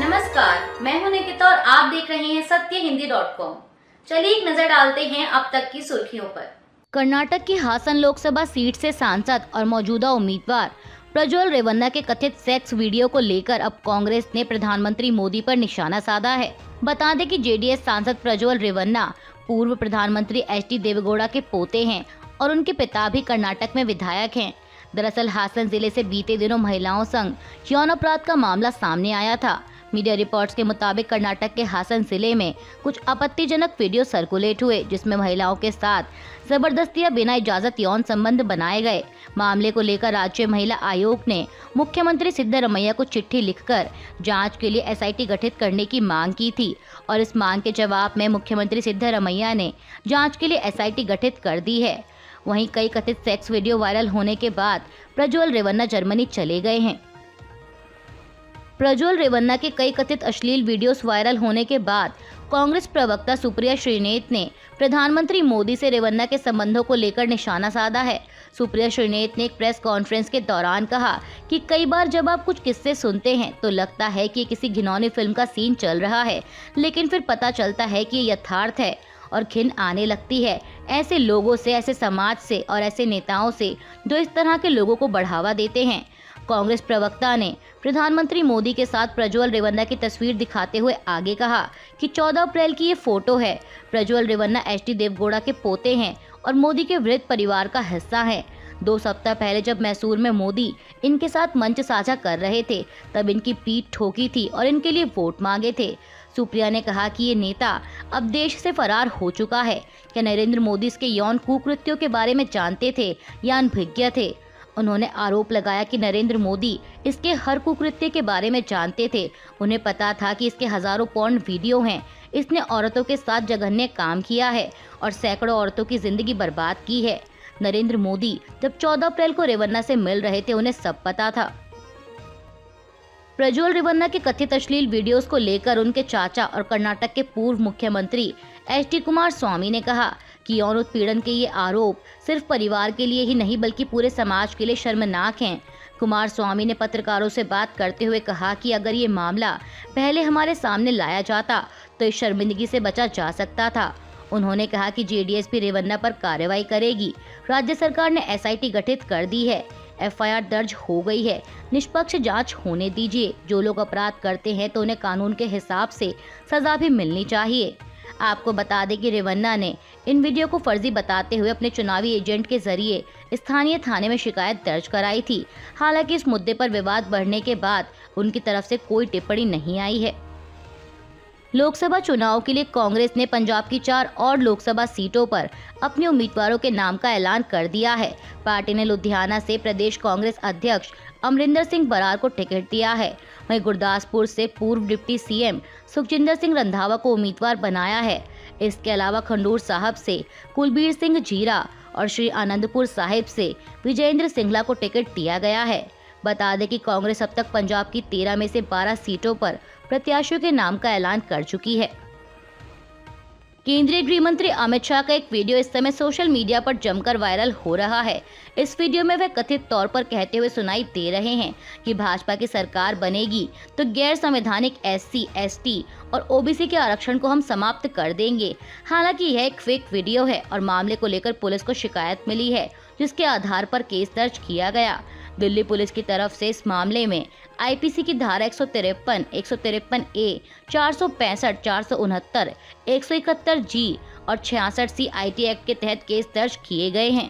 नमस्कार, मैं हूं निकिता और आप देख रहे हैं सत्यहिंदी.com। चलिए एक नजर डालते हैं अब तक की सुर्खियों पर। कर्नाटक की हासन लोकसभा सीट से सांसद और मौजूदा उम्मीदवार प्रज्वल रेवन्ना के कथित सेक्स वीडियो को लेकर अब कांग्रेस ने प्रधानमंत्री मोदी पर निशाना साधा है। बता दें कि जेडीएस सांसद प्रज्वल रेवन्ना पूर्व प्रधानमंत्री एचडी देवेगौड़ा के पोते हैं और उनके पिता भी कर्नाटक में विधायक हैं। दरअसल हासन जिले से बीते दिनों महिलाओं संग यौन अपराध का मामला सामने आया था। मीडिया रिपोर्ट्स के मुताबिक कर्नाटक के हासन जिले में कुछ आपत्तिजनक वीडियो सर्कुलेट हुए, जिसमें महिलाओं के साथ जबरदस्ती या बिना इजाजत यौन संबंध बनाए गए। मामले को लेकर राज्य महिला आयोग ने मुख्यमंत्री सिद्धरमैया को चिट्ठी लिखकर जांच के लिए एसआईटी गठित करने की मांग की थी और इस मांग के जवाब में मुख्यमंत्री सिद्धरमैया ने जांच के लिए एसआईटी गठित कर दी है। वहीं कई कथित सेक्स वीडियो वायरल होने के बाद प्रज्वल रेवन्ना जर्मनी चले गए हैं। प्रज्वल रेवन्ना के कई कथित अश्लील वीडियोस वायरल होने के बाद कांग्रेस प्रवक्ता सुप्रिया श्रीनेत ने प्रधानमंत्री मोदी से रेवन्ना के संबंधों को लेकर निशाना साधा है। सुप्रिया श्रीनेत ने एक प्रेस कॉन्फ्रेंस के दौरान कहा कि कई बार जब आप कुछ किस्से सुनते हैं तो लगता है कि किसी घिनौनी फिल्म का सीन चल रहा है, लेकिन फिर पता चलता है कि ये यथार्थ है और घिन आने लगती है ऐसे लोगों से, ऐसे समाज से और ऐसे नेताओं से जो इस तरह के लोगों को बढ़ावा देते हैं। कांग्रेस प्रवक्ता ने प्रधानमंत्री मोदी के साथ प्रज्वल रेवन्ना की तस्वीर दिखाते हुए आगे कहा कि 14 अप्रैल की ये फोटो है। प्रज्वल रेवन्ना एचडी देवेगौड़ा के पोते हैं और मोदी के वृद्ध परिवार का हिस्सा हैं। 2 सप्ताह पहले जब मैसूर में मोदी इनके साथ मंच साझा कर रहे थे, तब इनकी पीठ ठोकी थी और इनके लिए वोट मांगे थे। सुप्रिया ने कहा कि ये नेता अब देश से फरार हो चुका है। क्या नरेंद्र मोदी इसके यौन कुकृत्यों के बारे में जानते थे या अनभिज्ञ थे? उन्होंने आरोप लगाया कि नरेंद्र मोदी इसके हर कुकृत्य के बारे में जानते थे। उन्हें पता था कि इसके हजारों पॉर्न वीडियो हैं। इसने औरतों के साथ जघन्य काम किया है और सैकड़ों औरतों की जिंदगी बर्बाद की है। नरेंद्र मोदी जब 14 अप्रैल को रेवन्ना से मिल रहे थे, उन्हें सब पता था। प्रज्वल रेवन्ना के कथित अश्लील वीडियोस को लेकर उनके चाचा और कर्नाटक के पूर्व मुख्यमंत्री एच डी कुमारस्वामी ने कहा कि यौन उत्पीड़न के ये आरोप सिर्फ परिवार के लिए ही नहीं बल्कि पूरे समाज के लिए शर्मनाक हैं। कुमारस्वामी ने पत्रकारों से बात करते हुए कहा कि अगर ये मामला पहले हमारे सामने लाया जाता तो इस शर्मिंदगी से बचा जा सकता था। उन्होंने कहा कि जेडीएस भी रेवन्ना पर कार्रवाई करेगी। राज्य सरकार ने एसआईटी गठित कर दी है, एफआईआर दर्ज हो गई है। निष्पक्ष जांच होने दीजिए। जो लोग अपराध करते हैं तो उन्हें कानून के हिसाब से सजा भी मिलनी चाहिए। आपको बता दें कि रेवन्ना ने इन वीडियो को फर्जी बताते हुए अपने चुनावी एजेंट के जरिए स्थानीय थाने में शिकायत दर्ज कराई थी। हालांकि इस मुद्दे पर विवाद बढ़ने के बाद उनकी तरफ से कोई टिप्पणी नहीं आई है। लोकसभा चुनाव के लिए कांग्रेस ने पंजाब की 4 और लोकसभा सीटों पर अपने उम्मीदवारों के नाम का ऐलान कर दिया है। पार्टी ने लुधियाना से प्रदेश कांग्रेस अध्यक्ष अमरिंदर सिंह बरार को टिकट दिया है। वहीं गुरदासपुर से पूर्व डिप्टी सीएम सुखजिंदर सिंह रंधावा को उम्मीदवार बनाया है। इसके अलावा खंडूर साहब से कुलबीर सिंह जीरा और श्री आनंदपुर साहिब से विजेंद्र सिंगला को टिकट दिया गया है। बता दें कि कांग्रेस अब तक पंजाब की 13 में से 12 सीटों पर प्रत्याशियों के नाम का ऐलान कर चुकी है। केंद्रीय गृह मंत्री अमित शाह का एक वीडियो इस समय सोशल मीडिया पर जमकर वायरल हो रहा है। इस वीडियो में वे कथित तौर पर कहते हुए सुनाई दे रहे हैं कि भाजपा की सरकार बनेगी तो गैर संवैधानिक एससी, एसटी और ओबीसी के आरक्षण को हम समाप्त कर देंगे। हालांकि यह एक फेक वीडियो है और मामले को लेकर पुलिस को शिकायत मिली है, जिसके आधार पर केस दर्ज किया गया। दिल्ली पुलिस की तरफ से इस मामले में आईपीसी की धारा 153, 153 ए, 465, 469, 171 जी और 66 सी आईटी एक्ट के तहत केस दर्ज किए गए हैं।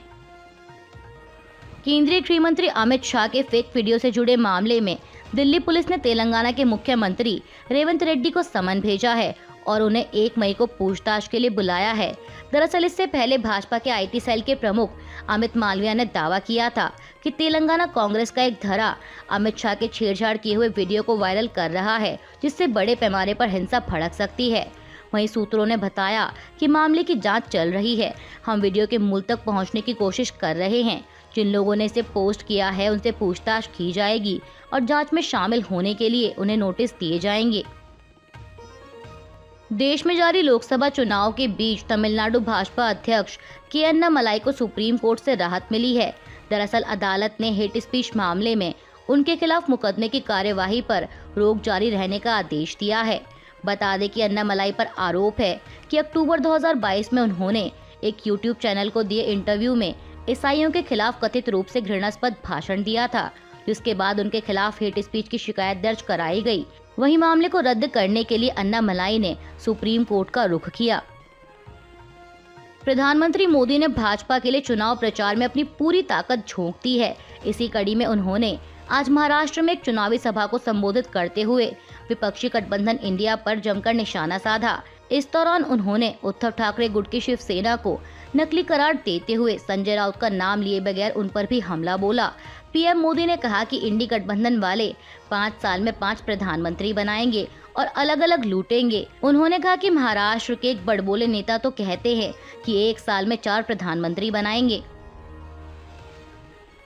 केंद्रीय गृह मंत्री अमित शाह के फेक वीडियो से जुड़े मामले में दिल्ली पुलिस ने तेलंगाना के मुख्यमंत्री रेवंत रेड्डी को समन भेजा है और उन्हें 1 मई को पूछताछ के लिए बुलाया है। दरअसल इससे पहले भाजपा के आईटी सेल के प्रमुख अमित मालविया ने दावा किया था कि तेलंगाना कांग्रेस का एक धड़ा अमित शाह के छेड़छाड़ किए हुए वीडियो को वायरल कर रहा है, जिससे बड़े पैमाने पर हिंसा भड़क सकती है। वहीं सूत्रों ने बताया कि मामले की जांच चल रही है। हम वीडियो के मूल तक पहुंचने की कोशिश कर रहे हैं। जिन लोगों ने इसे पोस्ट किया है उनसे पूछताछ की जाएगी और जांच में शामिल होने के लिए उन्हें नोटिस दिए जाएंगे। देश में जारी लोकसभा चुनाव के बीच तमिलनाडु भाजपा अध्यक्ष के अन्नामलाई को सुप्रीम कोर्ट से राहत मिली है। दरअसल अदालत ने हेट स्पीच मामले में उनके खिलाफ मुकदमे की कार्यवाही पर रोक जारी रहने का आदेश दिया है। बता दें कि अन्नामलाई पर आरोप है कि अक्टूबर 2022 में उन्होंने एक यूट्यूब चैनल को दिए इंटरव्यू में ईसाइयों के खिलाफ कथित रूप से घृणास्पद भाषण दिया था, जिसके बाद उनके खिलाफ हेट स्पीच की शिकायत दर्ज कराई गई। वहीं मामले को रद्द करने के लिए अन्नामलाई ने सुप्रीम कोर्ट का रुख किया। प्रधानमंत्री मोदी ने भाजपा के लिए चुनाव प्रचार में अपनी पूरी ताकत झोंक दी है। इसी कड़ी में उन्होंने आज महाराष्ट्र में एक चुनावी सभा को संबोधित करते हुए विपक्षी गठबंधन इंडिया पर जमकर निशाना साधा। इस दौरान उन्होंने उद्धव ठाकरे गुट की शिवसेना को नकली करार देते हुए संजय राउत का नाम लिए बगैर उन पर भी हमला बोला। पीएम मोदी ने कहा कि इंडी गठबंधन वाले 5 साल में 5 प्रधानमंत्री बनाएंगे और अलग अलग लूटेंगे। उन्होंने कहा कि महाराष्ट्र के एक बड़बोले नेता तो कहते हैं कि 1 साल में 4 प्रधानमंत्री बनाएंगे।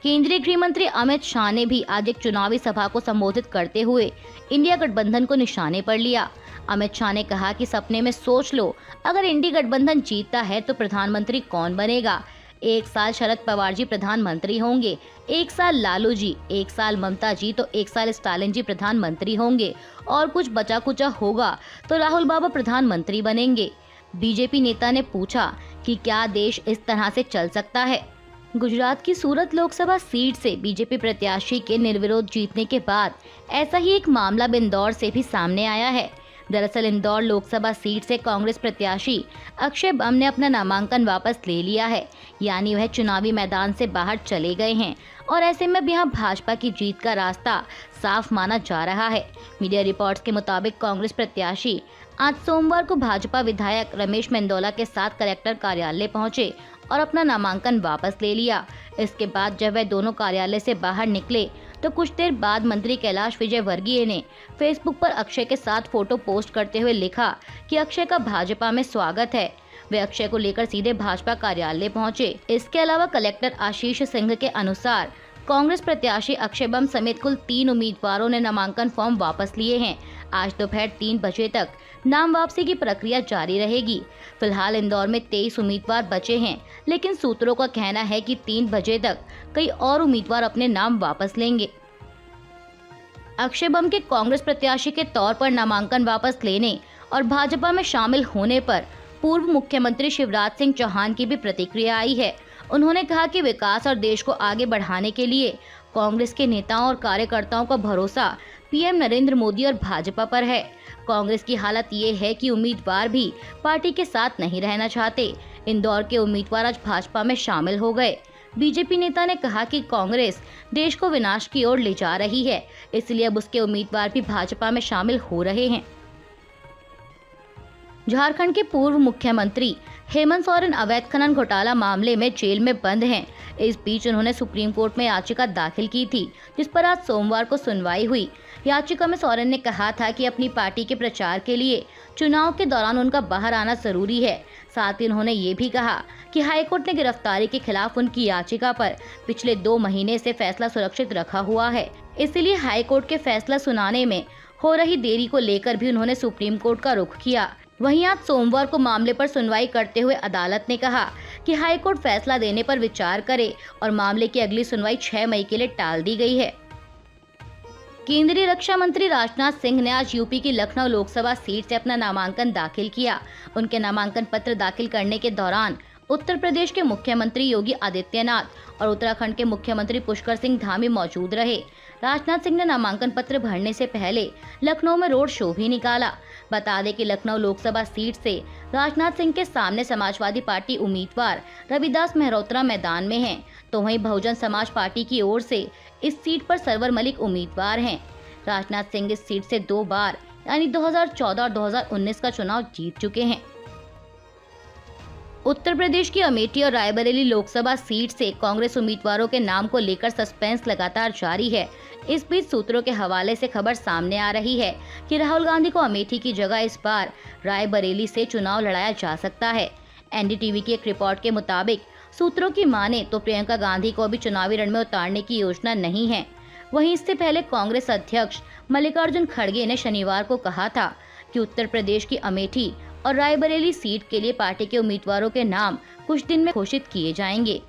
केंद्रीय गृह मंत्री अमित शाह ने भी आज एक चुनावी सभा को संबोधित करते हुए इंडिया गठबंधन को निशाने पर लिया। अमित शाह ने कहा कि सपने में सोच लो, अगर इंडी गठबंधन जीतता है तो प्रधानमंत्री कौन बनेगा। 1 साल शरद पवार जी प्रधानमंत्री होंगे, 1 साल लालू जी, 1 साल ममता जी, तो 1 साल स्टालिन जी प्रधानमंत्री होंगे और कुछ बचा कुचा होगा तो राहुल बाबा प्रधानमंत्री बनेंगे। बीजेपी नेता ने पूछा कि क्या देश इस तरह से चल सकता है। गुजरात की सूरत लोकसभा सीट से बीजेपी प्रत्याशी के निर्विरोध जीतने के बाद ऐसा ही एक मामला इंदौर से भी सामने आया है। दरअसल इंदौर लोकसभा सीट से कांग्रेस प्रत्याशी अक्षय बम ने अपना नामांकन वापस ले लिया है, यानी वह चुनावी मैदान से बाहर चले गए हैं और ऐसे में अब यहाँ भाजपा की जीत का रास्ता साफ माना जा रहा है। मीडिया रिपोर्ट्स के मुताबिक कांग्रेस प्रत्याशी आज सोमवार को भाजपा विधायक रमेश मेंदोला के साथ कलेक्टर कार्यालय पहुंचे और अपना नामांकन वापस ले लिया। इसके बाद जब वह दोनों कार्यालय से बाहर निकले तो कुछ देर बाद मंत्री कैलाश विजयवर्गीय ने फेसबुक पर अक्षय के साथ फोटो पोस्ट करते हुए लिखा कि अक्षय का भाजपा में स्वागत है। वे अक्षय को लेकर सीधे भाजपा कार्यालय पहुंचे। इसके अलावा कलेक्टर आशीष सिंह के अनुसार कांग्रेस प्रत्याशी अक्षय बम समेत कुल 3 उम्मीदवारों ने नामांकन फॉर्म वापस लिए हैं। आज दोपहर 3 बजे तक नाम वापसी की प्रक्रिया जारी रहेगी। फिलहाल इंदौर में 23 उम्मीदवार बचे हैं, लेकिन सूत्रों का कहना है कि 3 बजे तक कई और उम्मीदवार अपने नाम वापस लेंगे। अक्षय बम के कांग्रेस प्रत्याशी के तौर पर नामांकन वापस लेने और भाजपा में शामिल होने पर पूर्व मुख्यमंत्री शिवराज सिंह चौहान की भी प्रतिक्रिया आई है। उन्होंने कहा कि विकास और देश को आगे बढ़ाने के लिए कांग्रेस के नेताओं और कार्यकर्ताओं का भरोसा पीएम नरेंद्र मोदी और भाजपा पर है। कांग्रेस की हालत ये है कि उम्मीदवार भी पार्टी के साथ नहीं रहना चाहते। इंदौर के उम्मीदवार आज भाजपा में शामिल हो गए। बीजेपी नेता ने कहा कि कांग्रेस देश को विनाश की ओर ले जा रही है, इसलिए अब उसके उम्मीदवार भी भाजपा में शामिल हो रहे हैं। झारखंड के पूर्व मुख्यमंत्री हेमंत सोरेन अवैध खनन घोटाला मामले में जेल में बंद हैं। इस बीच उन्होंने सुप्रीम कोर्ट में याचिका दाखिल की थी, जिस पर आज सोमवार को सुनवाई हुई। याचिका में सोरेन ने कहा था कि अपनी पार्टी के प्रचार के लिए चुनाव के दौरान उनका बाहर आना जरूरी है। साथ ही उन्होंने ये भी कहा कि हाईकोर्ट ने गिरफ्तारी के खिलाफ उनकी याचिका पर पिछले 2 महीने से फैसला सुरक्षित रखा हुआ है, इसलिए हाईकोर्ट के फैसला सुनाने में हो रही देरी को लेकर भी उन्होंने सुप्रीम कोर्ट का रुख किया। वहीं आज सोमवार को मामले पर सुनवाई करते हुए अदालत ने कहा कि हाईकोर्ट फैसला देने पर विचार करे और मामले की अगली सुनवाई 6 मई के लिए टाल दी गई है। केंद्रीय रक्षा मंत्री राजनाथ सिंह ने आज यूपी की लखनऊ लोकसभा सीट से अपना नामांकन दाखिल किया। उनके नामांकन पत्र दाखिल करने के दौरान उत्तर प्रदेश के मुख्यमंत्री योगी आदित्यनाथ और उत्तराखंड के मुख्यमंत्री पुष्कर सिंह धामी मौजूद रहे। राजनाथ सिंह ने नामांकन पत्र भरने से पहले लखनऊ में रोड शो भी निकाला। बता दें कि लखनऊ लोकसभा सीट से राजनाथ सिंह के सामने समाजवादी पार्टी उम्मीदवार रविदास मेहरोत्रा मैदान में हैं, तो वहीं बहुजन समाज पार्टी की ओर से इस सीट पर सरवर मलिक उम्मीदवार हैं। राजनाथ सिंह इस सीट से 2 बार यानी 2014 और 2019 का चुनाव जीत चुके हैं। उत्तर प्रदेश की अमेठी और रायबरेली लोकसभा सीट से कांग्रेस उम्मीदवारों के नाम को लेकर सस्पेंस लगातार जारी है। इस बीच सूत्रों के हवाले से खबर सामने आ रही है कि राहुल गांधी को अमेठी की जगह इस बार रायबरेली से चुनाव लड़ाया जा सकता है। एनडीटीवी की एक रिपोर्ट के मुताबिक सूत्रों की माने तो प्रियंका गांधी को अभी चुनावी रण में उतारने की योजना नहीं है। वहीं इससे पहले कांग्रेस अध्यक्ष मल्लिकार्जुन खड़गे ने शनिवार को कहा था कि उत्तर प्रदेश की अमेठी और रायबरेली सीट के लिए पार्टी के उम्मीदवारों के नाम कुछ दिन में घोषित किए जाएंगे।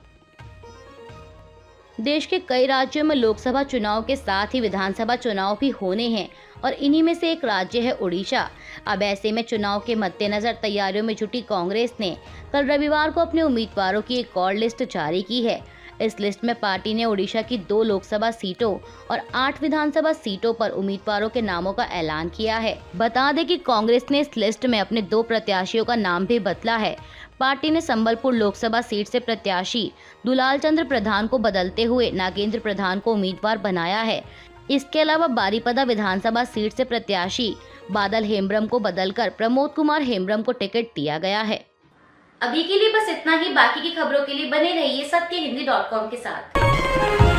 देश के कई राज्यों में लोकसभा चुनाव के साथ ही विधानसभा चुनाव भी होने हैं और इन्हीं में से एक राज्य है उड़ीसा। अब ऐसे में चुनाव के मद्देनजर तैयारियों में जुटी कांग्रेस ने कल रविवार को अपने उम्मीदवारों की एक और लिस्ट जारी की है। इस लिस्ट में पार्टी ने उड़ीसा की 2 लोकसभा सीटों और 8 विधानसभा सीटों पर उम्मीदवारों के नामों का ऐलान किया है। बता दें कि कांग्रेस ने इस लिस्ट में अपने 2 प्रत्याशियों का नाम भी बदला है। पार्टी ने संबलपुर लोकसभा सीट से प्रत्याशी दुलाल चंद्र प्रधान को बदलते हुए नागेंद्र प्रधान को उम्मीदवार बनाया है। इसके अलावा बारीपदा विधानसभा सीट से प्रत्याशी बादल हेम्ब्रम को बदलकर प्रमोद कुमार हेम्ब्रम को टिकट दिया गया है। अभी के लिए बस इतना ही। बाकी की खबरों के लिए बने रहिए सत्यहिंदी.com के साथ।